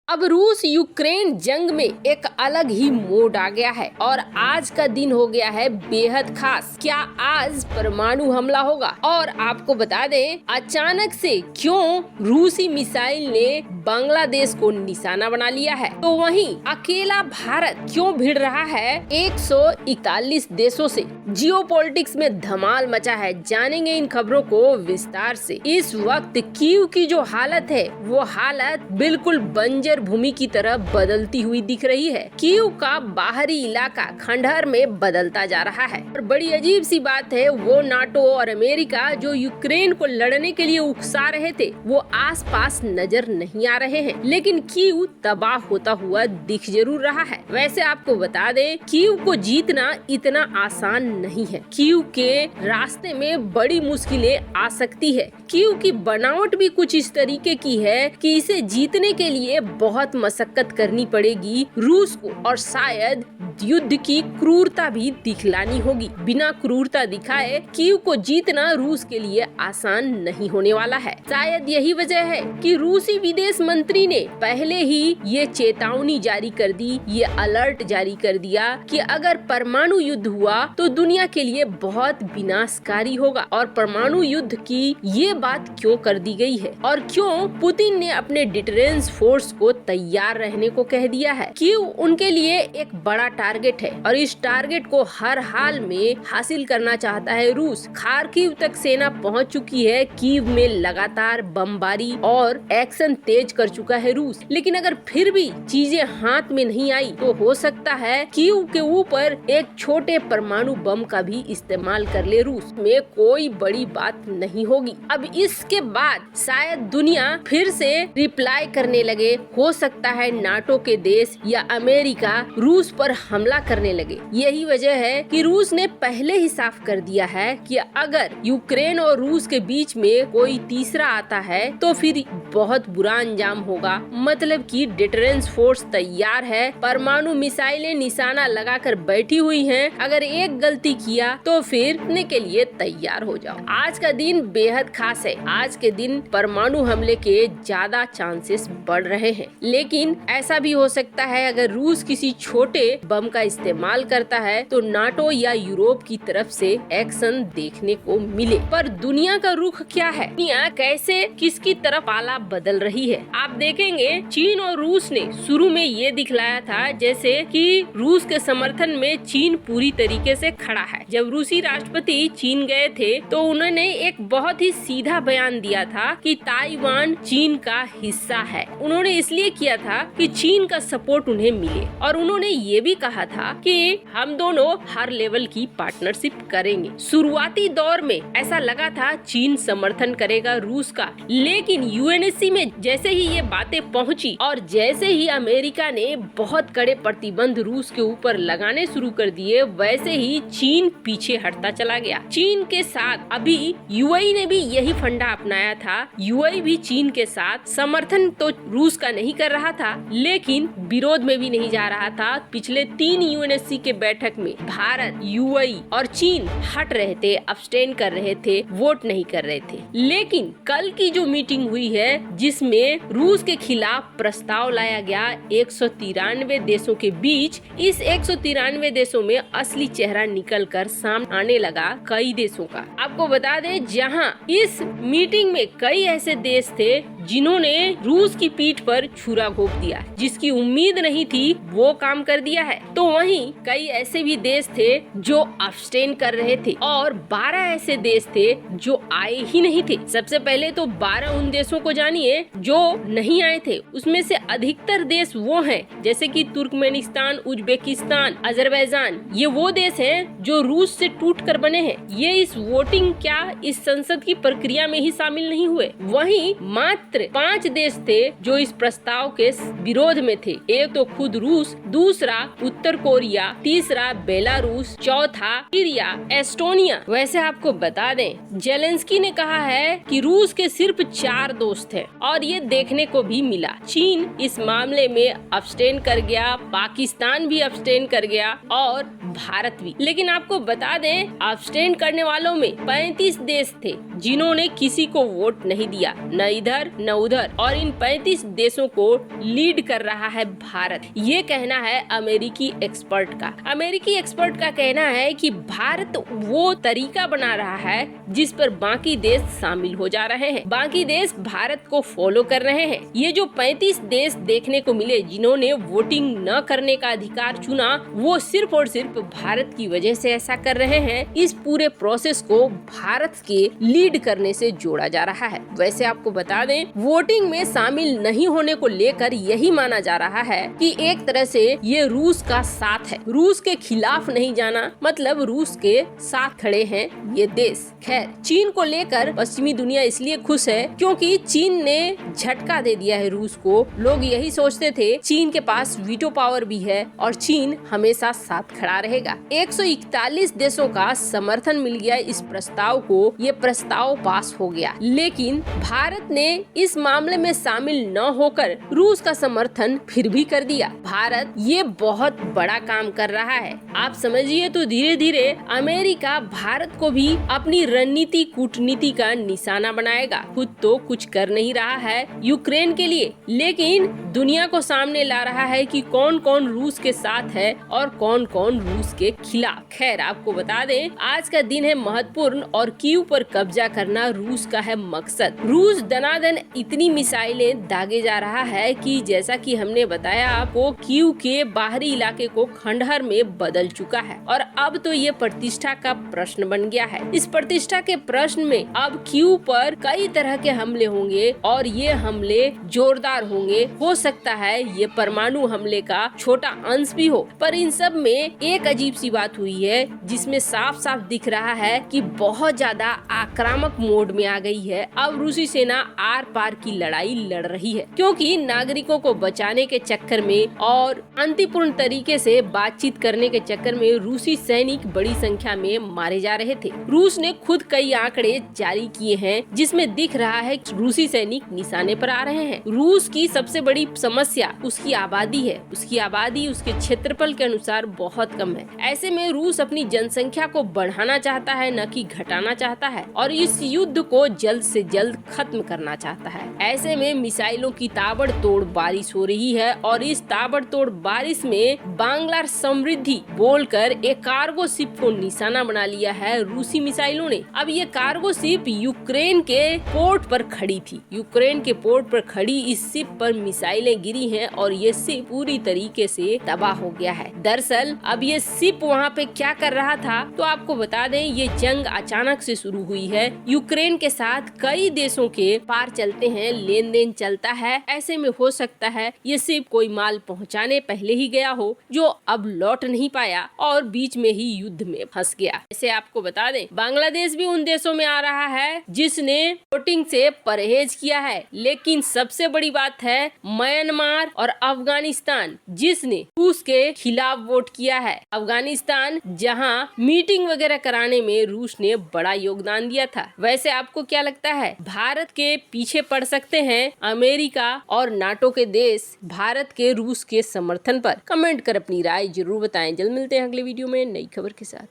अब रूस यूक्रेन जंग में एक अलग ही मोड आ गया है और आज का दिन हो गया है बेहद खास। क्या आज परमाणु हमला होगा? और आपको बता दें अचानक से क्यों रूसी मिसाइल ने बांग्लादेश को निशाना बना लिया है, तो वहीं अकेला भारत क्यों भिड़ रहा है 141 देशों से। जियोपॉलिटिक्स में धमाल मचा है, जानेंगे इन खबरों को विस्तार से। इस वक्त कीव की जो हालत है वो हालत बिल्कुल बंजर भूमि की तरह बदलती हुई दिख रही है। कीव का बाहरी इलाका खंडहर में बदलता जा रहा है और बड़ी अजीब सी बात है, वो नाटो और अमेरिका जो यूक्रेन को लड़ने के लिए उकसा रहे थे वो आसपास नजर नहीं आ रहे हैं, लेकिन कीव तबाह होता हुआ दिख जरूर रहा है। वैसे आपको बता दें कीव को जीतना इतना आसान नहीं है। कीव के रास्ते में बड़ी मुश्किलें आ सकती है। कीव की बनावट भी कुछ इस तरीके की है कि इसे जीतने के लिए बहुत मशक्कत करनी पड़ेगी रूस को, और शायद युद्ध की क्रूरता भी दिखलानी होगी। बिना क्रूरता दिखाए कीव को जीतना रूस के लिए आसान नहीं होने वाला है। शायद यही वजह है कि रूसी विदेश मंत्री ने पहले ही ये चेतावनी जारी कर दी, ये अलर्ट जारी कर दिया कि अगर परमाणु युद्ध हुआ तो दुनिया के लिए बहुत विनाशकारी होगा। और परमाणु युद्ध की ये बात क्यों कर दी गई है और क्यों पुतिन ने अपने डिटरेंस फोर्स को तैयार रहने को कह दिया है। कीव उनके लिए एक बड़ा टारगेट है और इस टारगेट को हर हाल में हासिल करना चाहता है रूस। खार्किव तक सेना पहुंच चुकी है। कीव में लगातार बमबारी और एक्शन तेज कर चुका है रूस, लेकिन अगर फिर भी चीजें हाथ में नहीं आई तो हो सकता है कीव के ऊपर एक छोटे परमाणु बम का भी इस्तेमाल कर ले रूस। में कोई बड़ी बात नहीं होगी। अब इसके बाद शायद दुनिया फिर से रिप्लाई करने लगे। हो सकता है नाटो के देश या अमेरिका रूस पर हमला करने लगे। यही वजह है कि रूस ने पहले ही साफ कर दिया है कि अगर यूक्रेन और रूस के बीच में कोई तीसरा आता है तो फिर बहुत बुरा अंजाम होगा। मतलब कि डिटरेंस फोर्स तैयार है, परमाणु मिसाइलें निशाना लगाकर बैठी हुई हैं। अगर एक गलती किया तो फिर के लिए तैयार हो जाओ। आज का दिन बेहद खास है। आज के दिन परमाणु हमले के ज्यादा चांसेस बढ़ रहे हैं, लेकिन ऐसा भी हो सकता है अगर रूस किसी छोटे बम का इस्तेमाल करता है तो नाटो या यूरोप की तरफ से एक्शन देखने को मिले। पर दुनिया का रुख क्या है? दुनिया कैसे किसकी तरफ आला बदल रही है? आप देखेंगे चीन और रूस ने शुरू में ये दिखलाया था जैसे कि रूस के समर्थन में चीन पूरी तरीके से खड़ा है। जब रूसी राष्ट्रपति चीन गए थे तो उन्होंने एक बहुत ही सीधा बयान दिया था कि ताइवान चीन का हिस्सा है। उन्होंने इसलिए किया था कि चीन का सपोर्ट उन्हें मिले, और उन्होंने ये भी कहा था कि हम दोनों हर लेवल की पार्टनरशिप करेंगे। शुरुआती दौर में ऐसा लगा था चीन समर्थन करेगा रूस का, लेकिन यूएनएससी में जैसे ही ये बातें पहुंची और जैसे ही अमेरिका ने बहुत कड़े प्रतिबंध रूस के ऊपर लगाने शुरू कर दिए, वैसे ही चीन पीछे हटता चला गया। चीन के साथ अभी यूएई ने भी यही फंडा अपनाया था। यूएई भी चीन के साथ समर्थन तो रूस का नहीं कर रहा था, लेकिन विरोध में भी नहीं जा रहा था। पिछले 3 यूएनएससी के बैठक में भारत, यूएई और चीन हट रहे थे, अब्सटेन कर रहे थे, वोट नहीं कर रहे थे। लेकिन कल की जो मीटिंग हुई है जिसमें रूस के खिलाफ प्रस्ताव लाया गया 193 देशों के बीच, इस 193 देशों में असली चेहरा निकल कर सामने आने लगा कई देशों का। आपको बता दें जहां इस मीटिंग में कई ऐसे देश थे जिन्होंने रूस की पीठ पर छुरा घोंप दिया, जिसकी उम्मीद नहीं थी वो काम कर दिया है। तो वहीं कई ऐसे भी देश थे जो अब्सटेन कर रहे थे और 12 ऐसे देश थे जो आए ही नहीं थे। सबसे पहले तो 12 उन देशों को जानिए जो नहीं आए थे। उसमें से अधिकतर देश वो हैं जैसे कि तुर्कमेनिस्तान, उज्बेकिस्तान, अजरबैजान। ये वो देश हैं जो रूस से टूट कर बने हैं। ये इस वोटिंग क्या इस संसद की प्रक्रिया में ही शामिल नहीं हुए। वहीं मात्र 5 देश थे जो इस प्रस्ताव के विरोध में थे। एक तो खुद रूस, दूसरा उत्तर कोरिया, तीसरा बेलारूस, चौथा सीरिया, एस्टोनिया। वैसे आपको बता दें जेलेंस्की ने कहा है कि रूस के सिर्फ 4 दोस्त हैं और ये देखने को भी मिला। चीन इस मामले में अब्सटेन कर गया, पाकिस्तान भी अब्सटेन कर गया और भारत भी। लेकिन आपको बता दें अब्सटेन करने वालों में 35 देश थे जिन्होंने किसी को वोट नहीं दिया, न इधर न उधर, और इन 35 देशों को लीड कर रहा है भारत। ये कहना है अमेरिकी एक्सपर्ट का। अमेरिकी एक्सपर्ट का कहना है कि भारत वो तरीका बना रहा है जिस पर बाकी देश शामिल हो जा रहे हैं, बाकी देश भारत को फॉलो कर रहे हैं। ये जो 35 देश देखने को मिले जिन्होंने वोटिंग न करने का अधिकार चुना, वो सिर्फ और सिर्फ भारत की वजह से ऐसा कर रहे हैं। इस पूरे प्रोसेस को भारत के लीड करने से जोड़ा जा रहा है। वैसे आपको बता दें, वोटिंग में शामिल नहीं होने को लेकर यही माना जा रहा है कि एक तरह से ये रूस का साथ है, रूस के खिलाफ नहीं जाना, मतलब रूस के साथ खड़े हैं ये देश। खैर, चीन को लेकर पश्चिमी दुनिया इसलिए खुश है क्योंकि चीन ने झटका दे दिया है रूस को। लोग यही सोचते थे चीन के पास वीटो पावर भी है और चीन हमेशा साथ खड़ा रहेगा। 141 देशों का समर्थन मिल गया इस प्रस्ताव को, ये प्रस्ताव पास हो गया। लेकिन भारत ने इस मामले में शामिल न होकर रूस का समर्थन फिर भी कर दिया। भारत ये बहुत बड़ा काम कर रहा है। आप समझिए तो धीरे धीरे अमेरिका भारत को भी अपनी रणनीति कूटनीति का निशाना बनाएगा। खुद तो कुछ कर नहीं रहा है यूक्रेन के लिए, लेकिन दुनिया को सामने ला रहा है कि कौन कौन रूस के साथ है और कौन कौन रूस के खिलाफ। खैर, आपको बता दें, आज का दिन है महत्वपूर्ण और कीव पर कब्जा करना रूस का है मकसद। रूस दनादन इतनी मिसाइलें दागे जा रहा है कि जैसा कि हमने बताया आपको, कीव के बाहरी इलाके को खंडहर में बदल चुका है और अब तो ये प्रतिष्ठा का प्रश्न बन गया है। इस प्रतिष्ठा के प्रश्न में अब कीव पर कई तरह के हमले होंगे और ये हमले जोरदार होंगे। हो सकता है ये परमाणु हमले का छोटा अंश भी हो, पर इन सब में एक अजीब सी बात हुई है जिसमें साफ साफ दिख रहा है कि बहुत ज्यादा आक्रामक मोड में आ गई है। अब रूसी सेना आर पार की लड़ाई लड़ रही है क्योंकि नागरिकों को बचाने के चक्कर में और शांतिपूर्ण तरीके से बातचीत करने के चक्कर में रूसी सैनिक बड़ी संख्या में मारे जा रहे थे। रूस ने खुद कई आंकड़े जारी किए हैं जिसमें दिख रहा है कि रूसी सैनिक निशाने पर आ रहे हैं। रूस की सबसे बड़ी समस्या उसकी आबादी है। उसकी आबादी उसके क्षेत्रफल के अनुसार बहुत कम है। ऐसे में रूस अपनी जनसंख्या को बढ़ाना चाहता है, न कि घटाना चाहता है, और इस युद्ध को जल्द से जल्द खत्म करना चाहता है। ऐसे में मिसाइलों की ताबड़तोड़ बारिश हो रही है और इस ताबड़तोड़ बारिश में बांग्लार समृद्धि बोलकर एक कार्गो शिप को निशाना बना लिया है रूसी मिसाइलों ने। अब ये कार्गो शिप यूक्रेन के पोर्ट पर खड़ी थी। यूक्रेन के पोर्ट पर खड़ी इस शिप पर मिसाइलें गिरी हैं और ये शिप पूरी तरीके से तबाह हो गया है। दरअसल अब ये शिप वहाँ पे क्या कर रहा था, तो आपको बता दें, ये जंग अचानक से शुरू हुई है। यूक्रेन के साथ कई देशों के पार चलते हैं, लेन देन चलता है। ऐसे में हो सकता है ये शिप कोई माल पहुंचाने पहले ही गया हो जो अब लौट नहीं पाया और बीच में ही युद्ध में फंस गया। ऐसे आपको बता दें, बांग्लादेश भी उन देशों में आ रहा है जिसने वोटिंग से परहेज किया है। लेकिन सबसे बड़ी बात है म्यांमार और अफगानिस्तान जिसने रूस के खिलाफ वोट किया है। अफगानिस्तान जहां मीटिंग वगैरह कराने में रूस ने बड़ा योगदान दिया था। वैसे आपको क्या लगता है, भारत के पीछे पड़ सकते हैं अमेरिका और नाटो के देश भारत के रूस के समर्थन पर? कमेंट कर अपनी राय जरूर बताएं। जल्द मिलते हैं अगले वीडियो में नई खबर के साथ।